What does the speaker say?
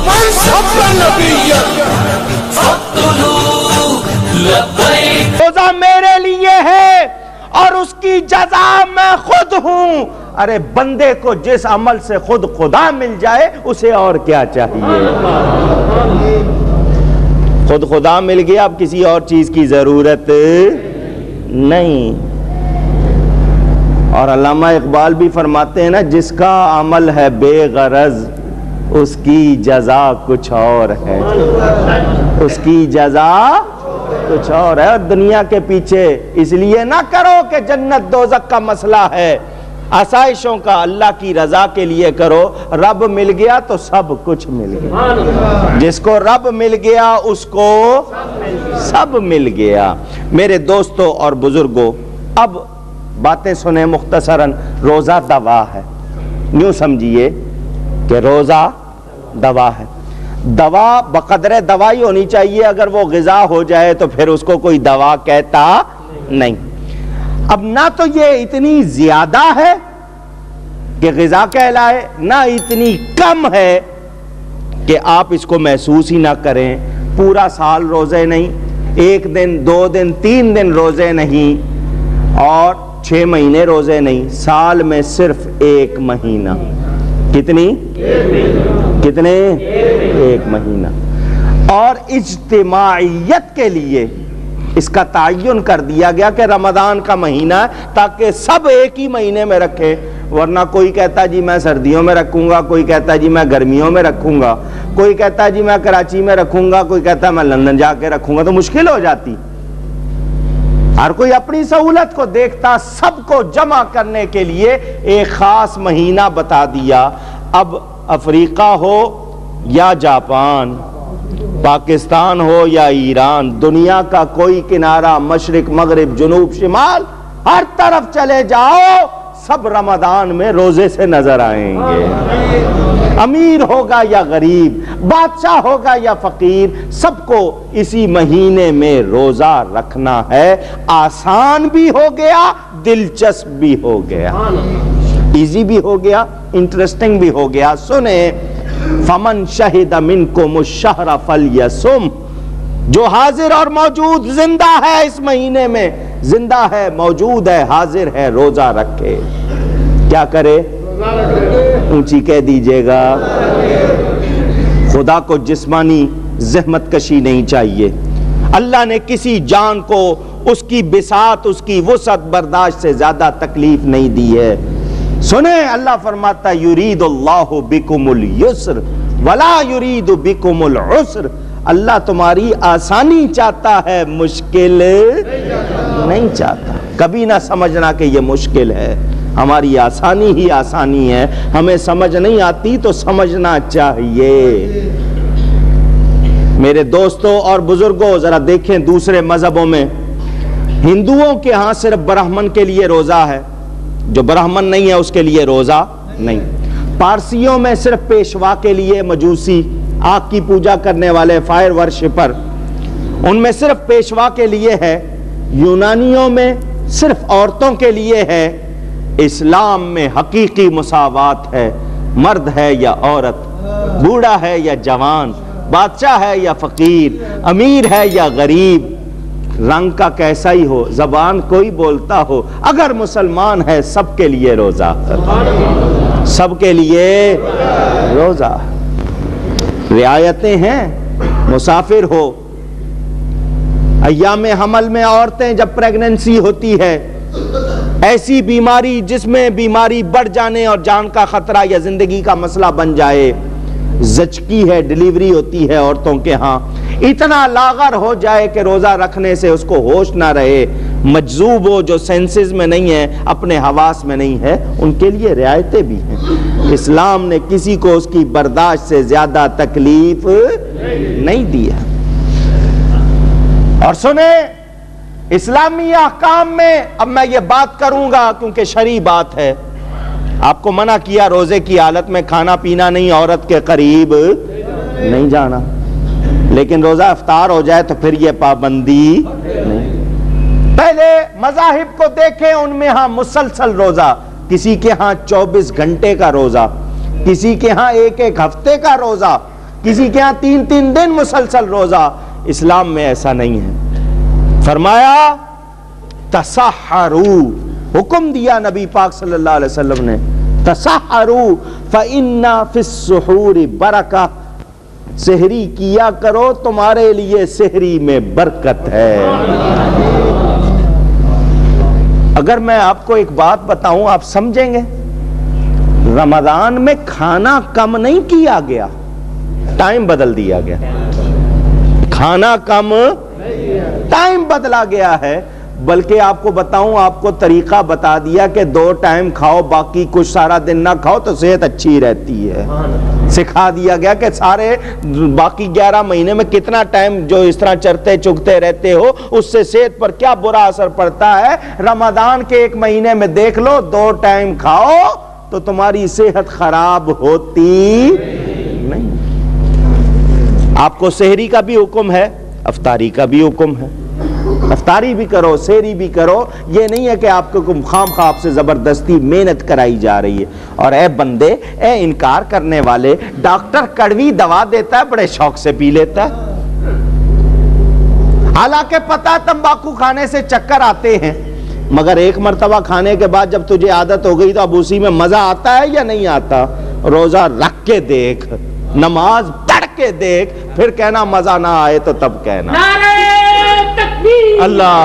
ومن سب نبیا روزہ میرے لیے ہے اور اس کی جزا میں خود ہوں۔ ارے بندے کو جس عمل سے خود خدا مل جائے اسے اور کیا چاہیے؟ خود خدا مل گیا، اب کسی اور چیز کی ضرورت نہیں۔ اور علامہ اقبال بھی فرماتے ہیں نا، جس کا عمل ہے بے غرض اس کی جزا کچھ اور ہے، اس کی جزا کچھ اور ہے۔ اور دنیا کے پیچھے اس لیے نہ کرو کہ جنت دوزخ کا مسئلہ ہے، آسائشوں کا اللہ کی رضا کے لیے کرو۔ رب مل گیا تو سب کچھ مل گیا، جس کو رب مل گیا اس کو سب مل گیا۔ میرے دوستو اور بزرگوں، اب باتیں سنیں مختصراً۔ روزہ دوا ہے، یوں سمجھیے کہ روزہ دوا ہے۔ دوا بقدر دوائی ہونی چاہیے، اگر وہ غذا ہو جائے تو پھر اس کو کوئی دوا کہتا نہیں۔ اب نہ تو یہ اتنی زیادہ ہے کہ غذا کہلائے، نہ اتنی کم ہے کہ آپ اس کو محسوس ہی نہ کریں۔ پورا سال روزے نہیں، 1 دن 2 دن 3 دن روزے نہیں، اور 6 مہینے روزے نہیں، سال میں صرف 1 مہینہ۔ کتنی؟ کتنے؟ 1 مہینہ۔ اور اجتماعیت کے لیے اس کا تعین کر دیا گیا کہ رمضان کا مہینہ ہے تاکہ سب ایک ہی مہینے میں رکھیں، ورنہ کوئی کہتا جی میں سردیوں میں رکھوں گا، کوئی کہتا جی میں گرمیوں میں رکھوں گا، کوئی کہتا جی میں کراچی میں رکھوں گا، کوئی کہتا میں لندن جا کے رکھوں گا، تو مشکل ہو جاتی۔ ہر کوئی اپنی سہولت کو دیکھتا، سب کو جمع کرنے کے لیے ایک خاص مہینہ بتا دیا۔ اب افریقہ ہو یا جاپان، پاکستان ہو یا ایران، دنیا کا کوئی کنارہ، مشرق مغرب جنوب شمال، ہر طرف چلے جاؤ سب رمضان میں روزے سے نظر آئیں گے۔ امیر ہوگا یا غریب، بادشاہ ہوگا یا فقیر، سب کو اسی مہینے میں روزہ رکھنا ہے۔ آسان بھی ہو گیا، دلچسپ بھی ہو گیا، ایزی بھی ہو گیا، انٹرسٹنگ بھی ہو گیا۔ سنیں، فمن شہد منکم الشہر فلیصم، جو حاضر اور موجود زندہ ہے اس مہینے میں، زندہ ہے، موجود ہے، حاضر ہے، روزہ رکھے۔ کیا کرے؟ اونچی کہہ دیجئے گا۔ خدا کو جسمانی زحمت کشی نہیں چاہیے۔ اللہ نے کسی جان کو اس کی بساط، اس کی وسعت برداشت سے زیادہ تکلیف نہیں دی ہے۔ سنیں، اللہ فرماتا ہے یرید اللہ بکم اليسر ولا یرید بکم العسر، اللہ تمہاری آسانی چاہتا ہے، مشکل نہیں چاہتا۔ کبھی نہ سمجھنا کہ یہ مشکل ہے، ہماری آسانی ہی آسانی ہے، ہمیں سمجھ نہیں آتی تو سمجھنا چاہیے۔ میرے دوستوں اور بزرگوں، ذرا دیکھیں دوسرے مذہبوں میں، ہندوؤں کے ہاں صرف برہمن کے لیے روزہ ہے، جو برہمن نہیں ہے اس کے لیے روزہ نہیں۔ پارسیوں میں صرف پیشوا کے لیے، مجوسی آگ کی پوجا کرنے والے فائر ورشپر، ان میں صرف پیشوا کے لیے ہے۔ یونانیوں میں صرف عورتوں کے لیے ہے۔ اسلام میں حقیقی مساوات ہے، مرد ہے یا عورت، بوڑھا ہے یا جوان، بادشاہ ہے یا فقیر، امیر ہے یا غریب، رنگ کا کیسا ہی ہو، زبان کوئی بولتا ہو، اگر مسلمان ہے سب کے لیے روزہ، سب کے لیے روزہ۔ رعایتیں ہیں، مسافر ہو، ایام حمل میں عورتیں جب پریگننسی ہوتی ہے، ایسی بیماری جس میں بیماری بڑھ جانے اور جان کا خطرہ یا زندگی کا مسئلہ بن جائے، زچگی ہے، ڈیلیوری ہوتی ہے عورتوں کے ہاں، اتنا لاغر ہو جائے کہ روزہ رکھنے سے اس کو ہوش نہ رہے، مجذوب ہو، جو سینسز میں نہیں ہے، اپنے حواس میں نہیں ہے، ان کے لیے رعایتیں بھی ہیں۔ اسلام نے کسی کو اس کی برداشت سے زیادہ تکلیف نہیں دی ہے۔ اور سنیں، اسلامی احکام میں، اب میں یہ بات کروں گا کیونکہ شرعی بات ہے، آپ کو منع کیا روزے کی حالت میں کھانا پینا نہیں، عورت کے قریب نہیں جانا، لیکن روزہ افطار ہو جائے تو پھر یہ پابندی نہیں۔ پہلے مذاہب کو دیکھیں، ان میں ہاں مسلسل روزہ، کسی کے ہاں 24 گھنٹے کا روزہ، کسی کے ہاں ایک ہفتے کا روزہ، کسی کے ہاں 3 دن مسلسل روزہ، اسلام میں ایسا نہیں ہے۔ فرمایا تسحروا، حکم دیا نبی پاک صلی اللہ علیہ وسلم نے، تسحروا فإن فی السحور برکہ، سحری کیا کرو تمہارے لیے سحری میں برکت ہے۔ اگر میں آپ کو ایک بات بتاؤں آپ سمجھیں گے، رمضان میں کھانا کم نہیں کیا گیا، ٹائم بدل دیا گیا، کھانا کم ٹائم بدلا گیا ہے، بلکہ آپ کو بتاؤں، آپ کو طریقہ بتا دیا کہ 2 ٹائم کھاؤ، باقی کچھ سارا دن نہ کھاؤ تو صحت اچھی رہتی ہے۔ سکھا دیا گیا کہ سارے باقی 11 مہینے میں کتنا ٹائم جو اس طرح چرتے چگتے رہتے ہو اس سے صحت پر کیا برا اثر پڑتا ہے، رمضان کے 1 مہینے میں دیکھ لو 2 ٹائم کھاؤ تو تمہاری صحت خراب ہوتی نہیں۔ آپ کو سحری کا بھی حکم ہے، افطاری کا بھی حکم ہے، افطاری بھی کرو سحری بھی کرو، یہ نہیں ہے کہ آپ کو خام خواہ آپ سے زبردستی محنت کرائی جا رہی ہے۔ اور اے بندے، اے انکار کرنے والے، ڈاکٹر کڑوی دوا دیتا ہے بڑے شوق سے پی لیتا ہے، حالانکہ پتہ تمباکو کھانے سے چکر آتے ہیں، مگر ایک مرتبہ کھانے کے بعد جب تجھے عادت ہو گئی تو اب اسی میں مزہ آتا ہے یا نہیں آتا؟ روزہ رکھ کے دیکھ، نماز پڑھ کے دیکھ، پھر کہنا مزہ نہ آئے تو تب کہنا۔ اللہ